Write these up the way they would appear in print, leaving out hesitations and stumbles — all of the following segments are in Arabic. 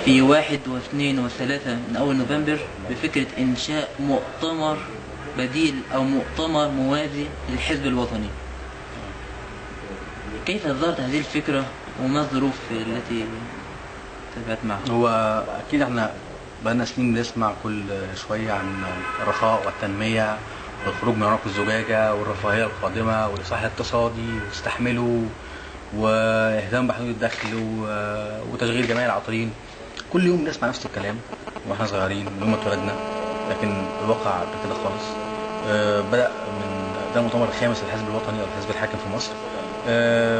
في 1 و2 و3 من أول نوفمبر بفكرة إنشاء مؤتمر بديل أو مؤتمر موازي للحزب الوطني. كيف ظهرت هذه الفكرة وما الظروف التي تابعت معها؟ هو أكيد احنا بقالنا سنين بنسمع كل شوية عن الرخاء والتنمية والخروج من عنق الزجاجة والرفاهية القادمة والإصلاح الاقتصادي واستحملوا واهتمام بحدود الدخل وتشغيل جميع العاطلين. كل يوم بنسمع نفس الكلام واحنا صغيرين من يوم ما اتولدنا، لكن الواقع غير كده خالص. بدأ من ده المؤتمر الخامس للحزب الوطني أو الحزب الحاكم في مصر.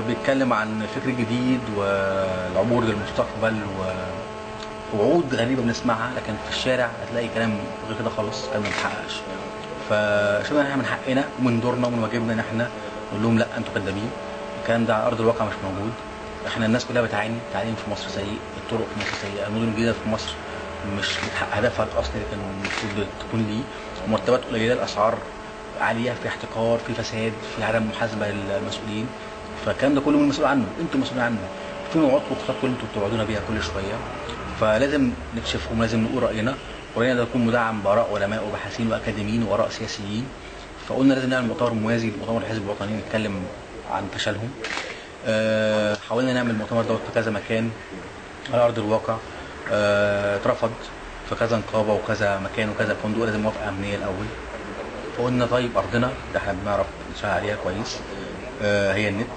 بيتكلم عن فكر جديد والعبور للمستقبل ووعود غريبة بنسمعها، لكن في الشارع هتلاقي كلام غير كده خالص، كلام ما بيتحققش. فشوفنا احنا من حقنا ومن دورنا ومن واجبنا ان احنا نقول لهم لا انتوا كدابين، الكلام ده على ارض الواقع مش موجود. احنا الناس كلها بتعاني، التعليم في مصر سيء، الطرق في مصر سيئة، المدن الجديدة في مصر مش بتحقق هدفها الاصلي اللي كان المفروض تكون ليه، مرتبات قليلة، الاسعار عالية، في احتكار، في فساد، في عدم محاسبة للمسؤولين. فالكلام ده كله من مسؤول عنه، انتوا مسؤولين عنه. في موعظ وخطط كل انتوا بتوعدونا بيها كل شوية، فلازم نكشفهم، لازم نقول رأينا، ورأينا ده يكون مدعم بآراء علماء وباحثين وأكاديميين وآراء سياسيين. فقلنا لازم نعمل مؤتمر موازي لمؤتمر الحزب الوطني نتكلم عن فشلهم. حاولنا نعمل المؤتمر دوت في كذا مكان على أرض الواقع، اترفض في كذا نقابة وكذا مكان وكذا فندق، لازم موافقة أمنية الأول. فقلنا طيب أرضنا ده احنا بنعرف نشتغل عليها كويس، هي النت،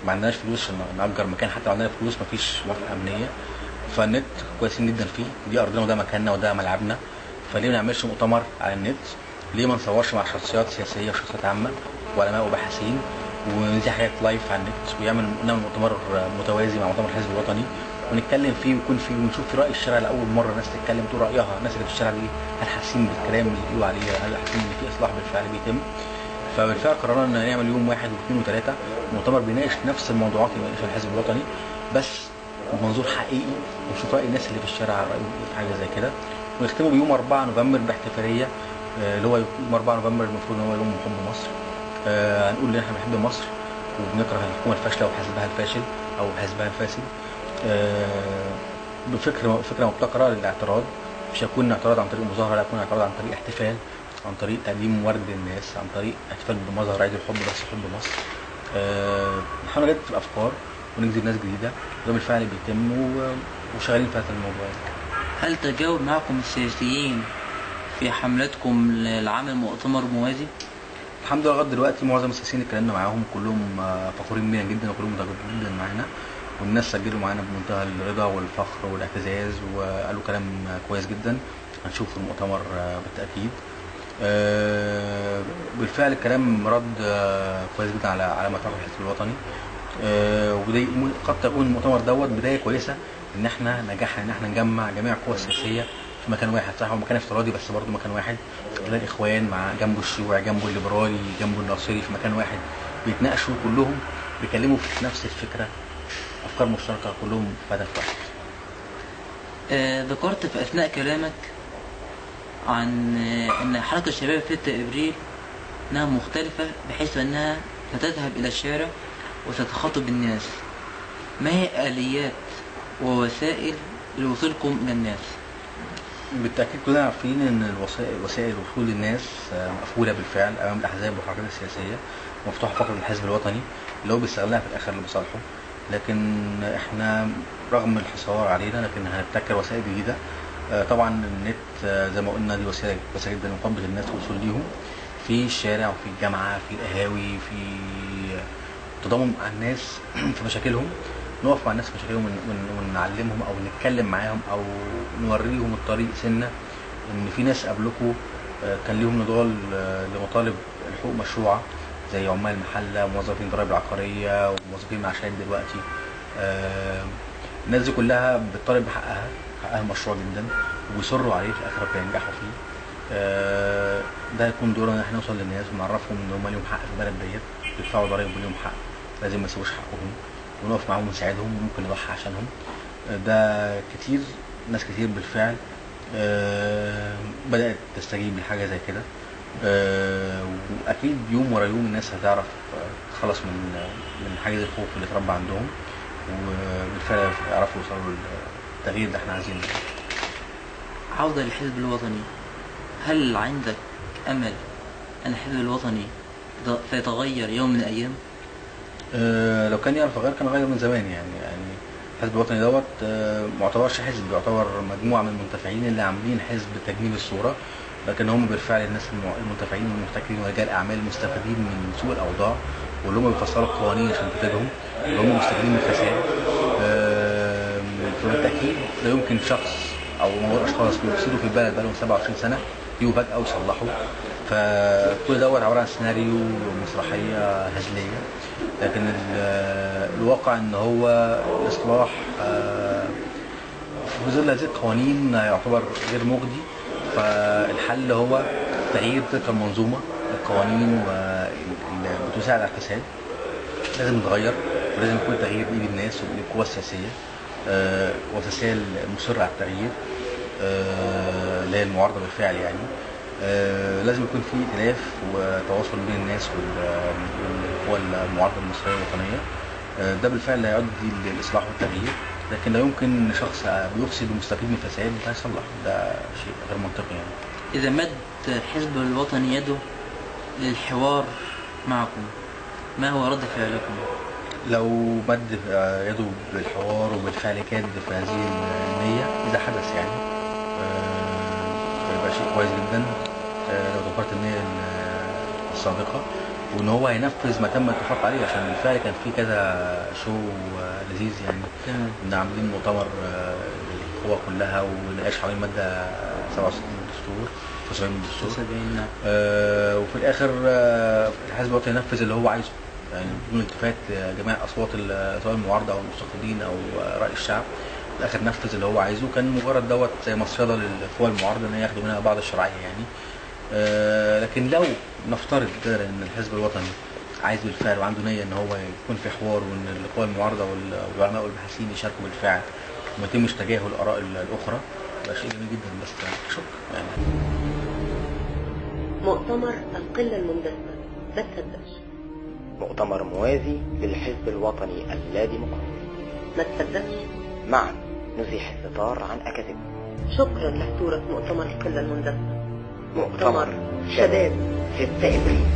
ما عندناش فلوس عشان نأجر مكان، حتى لو عندنا فلوس مفيش موافقة أمنية. فالنت كويسين جدا فيه، دي أرضنا وده مكاننا وده ملعبنا، فليه ما نعملش مؤتمر على النت؟ ليه ما نصورش مع شخصيات سياسية وشخصيات عامة وعلماء وباحثين ونذيع حاجات لايف على النت، نعمل مؤتمر متوازي مع مؤتمر الحزب الوطني ونتكلم فيه ويكون فيه ونشوف في رأي الشارع لأول مرة، ناس تتكلم تقول رأيها، الناس اللي في الشارع دي هل حاسين بالكلام اللي بيقولوا عليه، هل حاسين إن في إصلاح بالفعل بيتم. فبالفعل قررنا ان نعمل يوم 1 و2 و3 مؤتمر بيناقش نفس الموضوعات اللي بيناقشها الحزب الوطني، بس بمنظور حقيقي، ونشوف رأي الناس اللي في الشارع رأيهم في حاجة زي كده. ونختمه بيوم 4 نوفمبر باحتفالية، اللي هو يوم 4 نوفمبر المفروض ان هو يوم حب مصر. هنقول ان احنا بنحب مصر وبنكره الحكومة الفاشلة وحزبها الفاشل او حزبها الفاسد. بفكرة مبتكرة للاعتراض، مش هيكون اعتراض عن طريق مظاهرة، لا يكون اعتراض عن طريق احتفال، عن طريق تقديم ورد للناس، عن طريق احتفال بمظهر عيد الحب بس حب مصر. نحاول نجدد في الافكار ونجذب ناس جديده، وده بالفعل بيتم وشغالين في هذا الموضوع. هل تجاوب معكم السياسيين في حملتكم لعمل مؤتمر موازي؟ الحمد لله لغايه دلوقتي معظم السياسيين اللي اتكلمنا معاهم كلهم فخورين بينا جدا وكلهم متواجدين جدا معانا، والناس سجلوا معانا بمنتهى الرضا والفخر والاعتزاز وقالوا كلام كويس جدا. هنشوف المؤتمر بالتاكيد. بالفعل الكلام رد كويس جدا على ما تعرف الحزب الوطني. وده قد تكون المؤتمر دوت بدايه كويسه ان احنا نجحنا ان احنا نجمع جميع القوى السياسيه في مكان واحد، صح هو مكان افتراضي بس برضه مكان واحد، زي الاخوان مع جنبه الشيوعي جنبه الليبرالي جنبه الناصري في مكان واحد، بيتناقشوا كلهم بيتكلموا في نفس الفكره، افكار مشتركه كلهم في هدف واحد. ذكرت في اثناء كلامك عن ان حركة الشباب 6 ابريل انها مختلفة بحيث انها ستذهب الى الشارع وستخاطب الناس. ما هي آليات ووسائل لوصولكم الى الناس؟ بالتأكيد كلنا عارفين ان وسائل الوصول للناس مقفولة بالفعل امام الاحزاب والحركات السياسية، مفتوحة فقط للحزب الوطني اللي هو بيستغلها في الاخر لمصالحه. لكن احنا رغم الحصار علينا لكن هنبتكر وسائل جديدة. طبعا النت زي ما قلنا دي وسيله كويسه جدا نقبل الناس والوصول ليهم في الشارع وفي الجامعه في القهاوي، في تضامن مع الناس في مشاكلهم، نقف مع الناس في مشاكلهم ونعلمهم او نتكلم معاهم او نوريهم الطريق سنه، ان في ناس قبلكم كان ليهم نضال لمطالب الحقوق مشروعه زي عمال المحله وموظفين الضرايب العقاريه وموظفين معاشات دلوقتي. الناس دي كلها بتطالب بحقها، حقها مشروع جدا وبيصروا عليه في الاخر بينجحوا فيه. ده هيكون دورنا ان احنا نوصل للناس ونعرفهم ان هم ليهم حق في البلد ديت، بيدفعوا ضرايب وليهم حق، لازم ما يسيبوش حقهم ونقف معاهم ونساعدهم وممكن نضحي عشانهم. ده كتير، ناس كتير بالفعل بدأت تستجيب لحاجة زي كده. واكيد يوم ورا يوم الناس هتعرف تخلص من حاجز الخوف اللي اتربى عندهم، وبالفعل يعرفوا يوصلوا التغيير اللي احنا عايزينه. عودة للحزب الوطني، هل عندك أمل أن الحزب الوطني سيتغير يوم من الأيام؟ لو كان يعرف غير كان غير من زمان يعني الحزب الوطني دوت معتبرش حزب، يعتبر مجموعة من المنتفعين اللي عاملين حزب تجميل الصورة، لكن هم بالفعل الناس المنتفعين والمحتكرين ورجال أعمال مستفيدين من سوء الأوضاع، واللي هم بيفسروا القوانين عشان تفيدهم، واللي هم مستفيدين من الفساد. فبالتأكيد لا يمكن شخص أو أشخاص بيفسدوا في البلد بقالهم 27 سنة يجوا فجأة ويصلحوا. فكل دوت عبارة عن سيناريو ومسرحية هزلية، لكن الواقع ان هو الاصلاح في ظل هذه القوانين يعتبر غير مجدي. فالحل هو تغيير تلك المنظومة. القوانين اللي بتساعد على الفساد لازم تتغير، ولازم يكون تغيير بإيد الناس وبإيد القوى السياسية. القوى السياسية المصرة على التغيير اللي هي المعارضة بالفعل يعني. لازم يكون في ائتلاف وتواصل بين الناس والقوى المعارضة المصرية الوطنية. ده بالفعل هيؤدي للإصلاح والتغيير، لكن لا يمكن شخص بيفسد ومستفيد من الفساد هيصلح، ده شيء غير منطقي يعني. إذا مد الحزب الوطني يده للحوار معكم، ما هو رد فعلكم؟ لو مد يده بالحوار وبالفعل كاد في هذه النية إذا حدث يعني يبقى شيء كويس جدا لو ذكرت النية السابقة، وإن هو هينفذ ما تم الاتفاق عليه، عشان بالفعل كان في كذا شو لذيذ يعني. كنا عاملين مؤتمر للقوى كلها ونناقش حوالين مادة 67 من الدستور 70 من الدستور. وفي الآخر الحزب الوطني ينفذ اللي هو عايزه يعني بدون التفات جميع أصوات سواء المعارضة أو المستقلين أو رأي الشعب. في الآخر نفذ اللي هو عايزه، كان مجرد دوت زي مصيدة للقوى المعارضة إن هي ياخدوا منها بعض الشرعية يعني. لكن لو نفترض ان الحزب الوطني عايز بالفعل وعنده نية ان هو يكون في حوار، وان القوى المعارضة والعلماء والباحثين يشاركوا بالفعل وما يتمش تجاهل الآراء الأخرى، ده شيء جميل جدا. بس شكرا يعني. مؤتمر القلة المندسة ما تصدقش، مؤتمر موازي للحزب الوطني اللاديمقراطي ما تصدقش، معا نزيح الستار عن أكاذيب. شكرا لحضورك مؤتمر القلة المندسة، مؤتمر شباب 6 إبريل.